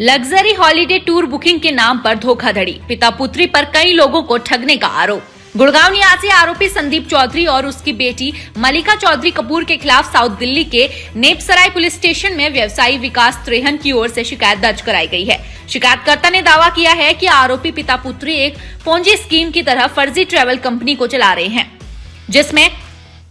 Luxury holiday tour booking के नाम पर धोखाधड़ी, पिता पुत्री पर कई लोगों को ठगने का आरोप। गुड़गांव निवासी आरोपी संदीप चौधरी और उसकी बेटी मलिका चौधरी कपूर के खिलाफ साउथ दिल्ली के नेपसराय पुलिस स्टेशन में व्यवसायी विकास त्रेहन की ओर से शिकायत दर्ज कराई गई है। शिकायतकर्ता ने दावा किया है कि आरोपी पिता पुत्री एक पोंजी स्कीम की तरह फर्जी ट्रैवल कंपनी को चला रहे हैं, जिसमें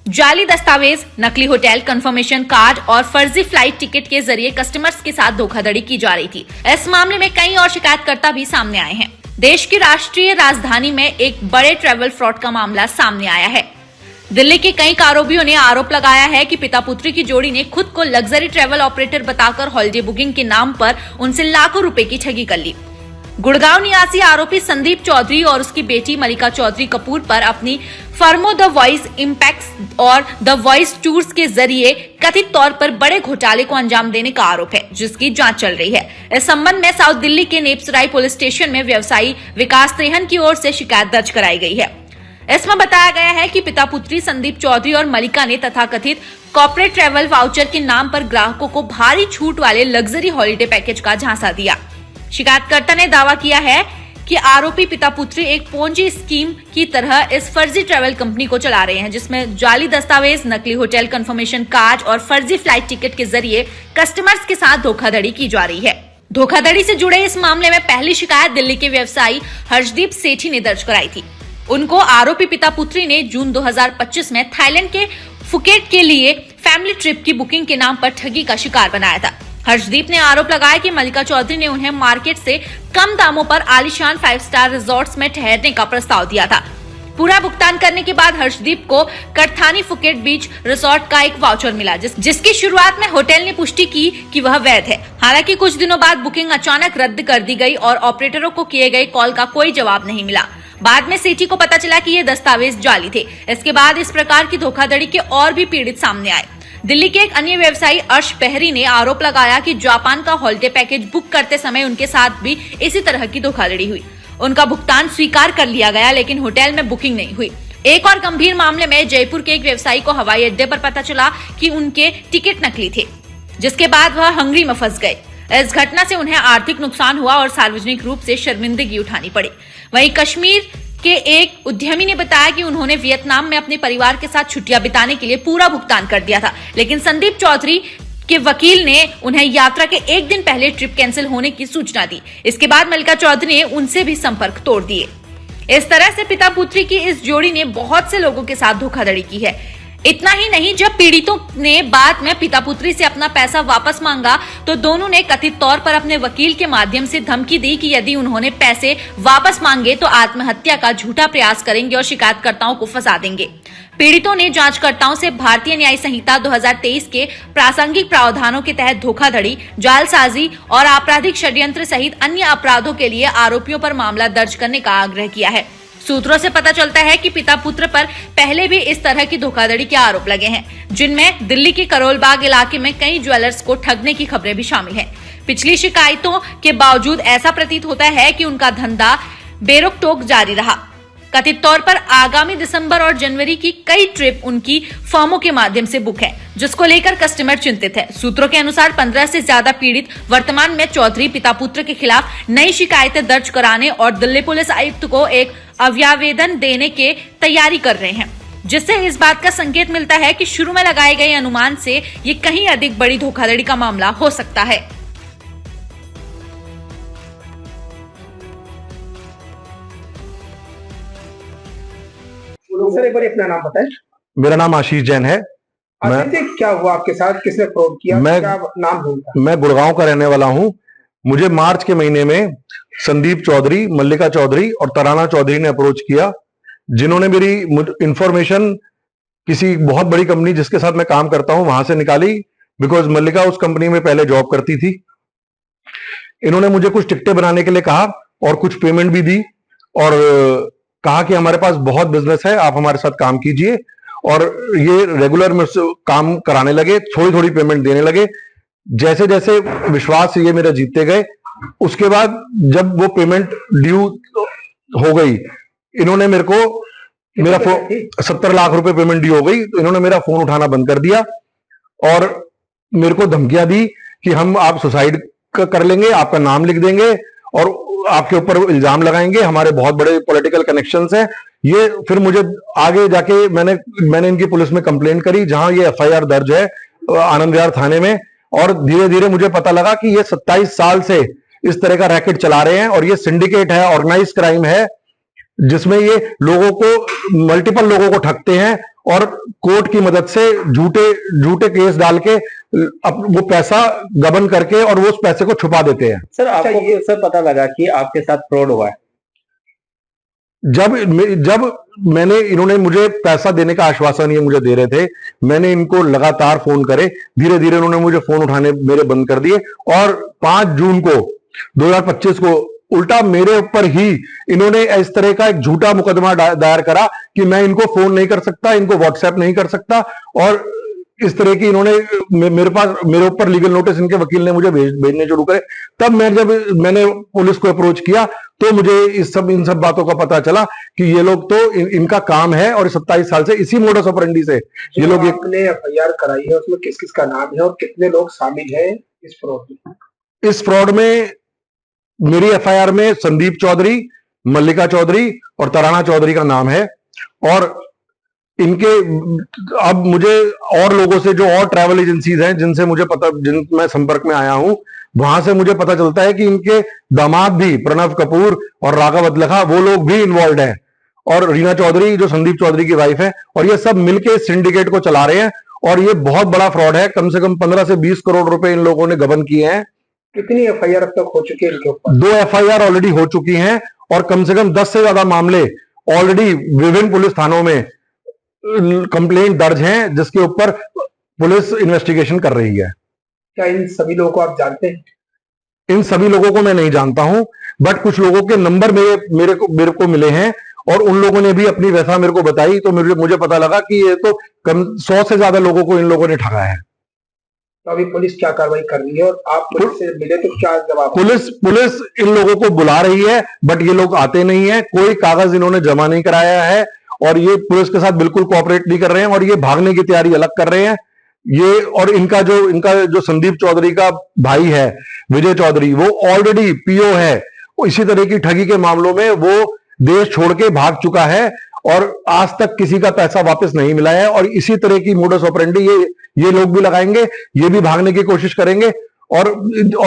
जाली दस्तावेज, नकली होटल कंफर्मेशन कार्ड और फर्जी फ्लाइट टिकट के जरिए कस्टमर्स के साथ धोखाधड़ी की जा रही थी। इस मामले में कई और शिकायतकर्ता भी सामने आए हैं। देश की राष्ट्रीय राजधानी में एक बड़े ट्रैवल फ्रॉड का मामला सामने आया है। दिल्ली के कई कारोबारियों ने आरोप लगाया है कि पिता पुत्री की जोड़ी ने खुद को लग्जरी ट्रैवल ऑपरेटर बताकर हॉलिडे बुकिंग के नाम पर उनसे लाखों रुपए की ठगी कर ली। गुड़गांव निवासी आरोपी संदीप चौधरी और उसकी बेटी मलिका चौधरी कपूर पर अपनी फर्मो द वॉइस इम्पैक्ट और द वॉइस टूर्स के जरिए कथित तौर पर बड़े घोटाले को अंजाम देने का आरोप है, जिसकी जांच चल रही है। इस संबंध में साउथ दिल्ली के नेपसराय पुलिस स्टेशन में व्यवसायी विकास त्रेहन की ओर से शिकायत दर्ज कराई गई है। इसमें बताया गया है कि पिता पुत्री संदीप चौधरी और मलिका ने तथाकथित कॉर्पोरेट ट्रैवल वाउचर के नाम पर ग्राहकों को भारी छूट वाले लग्जरी हॉलिडे पैकेज का झांसा दिया। शिकायतकर्ता ने दावा किया है कि आरोपी पिता पुत्री एक पोंजी स्कीम की तरह इस फर्जी ट्रैवल कंपनी को चला रहे हैं, जिसमें जाली दस्तावेज, नकली होटल कंफर्मेशन कार्ड और फर्जी फ्लाइट टिकट के जरिए कस्टमर्स के साथ धोखाधड़ी की जा रही है। धोखाधड़ी से जुड़े इस मामले में पहली शिकायत दिल्ली के व्यवसायी हर्षदीप सेठी ने दर्ज कराई थी। उनको आरोपी पिता पुत्री ने जून 2025 में थाईलैंड के फुकेट के लिए फैमिली ट्रिप की बुकिंग के नाम पर ठगी का शिकार बनाया था। हर्षदीप ने आरोप लगाया कि मलिका चौधरी ने उन्हें मार्केट से कम दामों पर आलीशान 5 स्टार रिजॉर्ट्स में ठहरने का प्रस्ताव दिया था। पूरा भुगतान करने के बाद हर्षदीप को करथानी फुकेट बीच रिसोर्ट का एक वाउचर मिला, जिसकी शुरुआत में होटल ने पुष्टि की कि वह वैध है। हालांकि कुछ दिनों बाद बुकिंग अचानक रद्द कर दी गई और ऑपरेटरों को किए गए कॉल का कोई जवाब नहीं मिला। बाद में सेठी को पता चला कि ये दस्तावेज जाली थे। इसके बाद इस प्रकार की धोखाधड़ी के और भी पीड़ित सामने आए। दिल्ली के एक अन्य व्यवसायी अर्श पहरी ने आरोप लगाया कि जापान का हॉलिडे पैकेज बुक करते समय उनके साथ भी इसी तरह की धोखाधड़ी हुई। उनका भुगतान स्वीकार कर लिया गया, लेकिन होटल में बुकिंग नहीं हुई। एक और गंभीर मामले में जयपुर के एक व्यवसायी को हवाई अड्डे पर पता चला कि उनके टिकट नकली थे, जिसके बाद वह हंगरी में फंस गए। इस घटना से उन्हें आर्थिक नुकसान हुआ और सार्वजनिक रूप से शर्मिंदगी उठानी पड़ी। वहीं कश्मीर के एक उद्यमी ने बताया कि उन्होंने वियतनाम में अपने परिवार के साथ छुट्टियां बिताने के लिए पूरा भुगतान कर दिया था, लेकिन संदीप चौधरी के वकील ने उन्हें यात्रा के एक दिन पहले ट्रिप कैंसिल होने की सूचना दी। इसके बाद मलिका चौधरी ने उनसे भी संपर्क तोड़ दिए। इस तरह से पिता पुत्री की इस जोड़ी ने बहुत से लोगों के साथ धोखाधड़ी की है। इतना ही नहीं, जब पीड़ितों ने बाद में पिता पुत्री से अपना पैसा वापस मांगा तो दोनों ने कथित तौर पर अपने वकील के माध्यम से धमकी दी कि यदि उन्होंने पैसे वापस मांगे तो आत्महत्या का झूठा प्रयास करेंगे और शिकायतकर्ताओं को फंसा देंगे। पीड़ितों ने जांचकर्ताओं से भारतीय न्याय संहिता 2023 के प्रासंगिक प्रावधानों के तहत धोखाधड़ी, जालसाजी और आपराधिक षड्यंत्र सहित अन्य अपराधों के लिए आरोपियों पर मामला दर्ज करने का आग्रह किया है। सूत्रों से पता चलता है कि पिता पुत्र पर पहले भी इस तरह की धोखाधड़ी के आरोप लगे हैं, जिनमें दिल्ली के करोल बाग इलाके में कई ज्वेलर्स को ठगने की खबरें भी शामिल हैं। पिछली शिकायतों के बावजूद ऐसा प्रतीत होता है कि उनका धंधा बेरोक-टोक जारी रहा। कथित तौर पर आगामी दिसंबर और जनवरी की कई ट्रिप उनकी फर्मों के माध्यम से बुक है, जिसको लेकर कस्टमर चिंतित है। सूत्रों के अनुसार 15 से ज्यादा पीड़ित वर्तमान में चौधरी पिता पुत्र के खिलाफ नई शिकायतें दर्ज कराने और दिल्ली पुलिस आयुक्त को एक अभ्यावेदन देने के तैयारी कर रहे हैं, जिससे इस बात का संकेत मिलता है कि शुरू में लगाए गए अनुमान से ये कहीं अधिक बड़ी धोखाधड़ी का मामला हो सकता है। सर, एक बार अपना नाम बताएं। मेरा नाम आशीष जैन है। क्या हुआ आपके साथ, किसने फ्रॉड किया? क्या नाम ढूंढा? मैं गुड़गांव का रहने वाला हूं। मुझे मार्च के महीने में संदीप चौधरी, मल्लिका चौधरी और तराना चौधरी ने अप्रोच किया, जिन्होंने मेरी इंफॉर्मेशन किसी बहुत बड़ी कंपनी जिसके साथ मैं काम करता हूं वहां से निकाली, बिकॉज मल्लिका उस कंपनी में पहले जॉब करती थी। इन्होंने मुझे कुछ टिकटें बनाने के लिए कहा और कुछ पेमेंट भी दी और कहा कि हमारे पास बहुत बिजनेस है, आप हमारे साथ काम कीजिए। और ये रेगुलर में काम कराने लगे, थोड़ी थोड़ी पेमेंट देने लगे। जैसे जैसे विश्वास ये मेरा जीतते गए, उसके बाद जब वो पेमेंट ड्यू हो गई, इन्होंने मेरे को मेरा 70 लाख रुपए पेमेंट ड्यू हो गई, तो इन्होंने मेरा फोन उठाना बंद कर दिया और मेरे को धमकियां दी कि हम आप सुसाइड कर लेंगे, आपका नाम लिख देंगे और आपके ऊपर इल्जाम लगाएंगे। हमारे बहुत बड़े पॉलिटिकल कनेक्शंस हैं। ये फिर मुझे आगे जाके मैंने इनकी पुलिस में कंप्लेंट करी, जहां ये एफआईआर दर्ज है आनंद विहार थाने में। और धीरे धीरे मुझे पता लगा कि ये 27 साल से इस तरह का रैकेट चला रहे हैं और ये सिंडिकेट है, ऑर्गेनाइज क्राइम है, जिसमें ये लोगों को, मल्टीपल लोगों को ठगते हैं और कोर्ट की मदद से झूठे केस डाल के वो पैसा गबन करके और वो उस पैसे को छुपा देते हैं। सर, आपको कैसे पता लगा कि आपके साथ फ्रॉड हुआ है? जब इन्होंने मुझे पैसा देने का आश्वासन ये मुझे दे रहे थे, मैंने इनको लगातार फोन करे, धीरे धीरे उन्होंने मुझे फोन उठाने मेरे बंद कर दिए और 5 जून को 2025 को उल्टा मेरे ऊपर ही इन्होंने इस तरह का एक झूठा मुकदमा दायर करा कि मैं इनको फोन नहीं कर सकता, इनको व्हाट्सएप नहीं कर सकता। और इस तरह की इन्होंने मेरे ऊपर लीगल नोटिस इनके वकील ने मुझे भेजने शुरू करे। तब मैंने पुलिस को अप्रोच किया तो मुझे इन सब बातों का पता चला कि ये लोग तो इनका काम है और 27 साल से इसी मोडस ऑपरेंडी से ये लोग। आपने एफआईआर कराई है, उसमें किस किस का नाम है और कितने लोग शामिल हैं इस फ्रॉड में? इस फ्रॉड में मेरी एफआईआर में संदीप चौधरी, मल्लिका चौधरी और तराना चौधरी का नाम है। और इनके अब मुझे और लोगों से, जो और ट्रैवल एजेंसीज हैं जिनसे जिन मैं संपर्क में आया हूं, वहां से मुझे पता चलता है कि इनके दामाद भी, प्रणव कपूर और राघव अदलखा, वो लोग भी इन्वॉल्व हैं। और रीना चौधरी जो संदीप चौधरी की वाइफ है, और ये सब मिलके सिंडिकेट को चला रहे हैं। और ये बहुत बड़ा फ्रॉड है, कम से कम 15 से 20 करोड़ रुपए इन लोगों ने गबन किए हैं। कितनी एफआईआर अब तक हो चुकी है इनके ऊपर? 2 एफआईआर ऑलरेडी हो चुकी हैं और कम से कम 10 से ज्यादा मामले ऑलरेडी विभिन्न पुलिस थानों में कंप्लेंट दर्ज हैं, जिसके ऊपर पुलिस इन्वेस्टिगेशन कर रही है। क्या इन सभी लोगों को आप जानते हैं? इन सभी लोगों को मैं नहीं जानता हूं, बट कुछ लोगों के नंबर मेरे को मिले हैं और उन लोगों ने भी अपनी व्यथा मेरे को बताई। तो मुझे पता लगा कि ये तो कम 100 से ज्यादा लोगों को इन लोगों ने ठगा है। तो अभी पुलिस क्या कार्रवाई कर रही है और आप पुलिस से मिले तो क्या जवाब? पुलिस इन लोगों को बुला रही है, बट ये लोग आते नहीं है। कोई कागज इन्होंने जमा नहीं कराया है और ये पुलिस के साथ बिल्कुल कोऑपरेट नहीं कर रहे हैं और ये भागने की तैयारी अलग कर रहे हैं। ये और इनका जो संदीप चौधरी का भाई है विजय चौधरी, वो ऑलरेडी पीओ है। इसी तरह की ठगी के मामलों में वो देश छोड़ के भाग चुका है और आज तक किसी का पैसा वापस नहीं मिला है। और इसी तरह की मोडस ऑपरेंडी ये लोग भी लगाएंगे, ये भी भागने की कोशिश करेंगे। और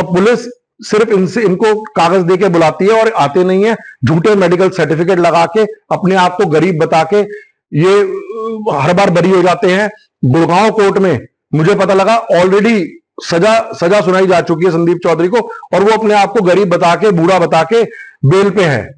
पुलिस सिर्फ इनको कागज देके बुलाती है और आते नहीं है। झूठे मेडिकल सर्टिफिकेट लगा के अपने आप को गरीब बता के ये हर बार बरी हो जाते हैं। गुड़गांव कोर्ट में मुझे पता लगा ऑलरेडी सजा सुनाई जा चुकी है संदीप चौधरी को और वो अपने आप को गरीब बता के, बूढ़ा बता के बेल पे है।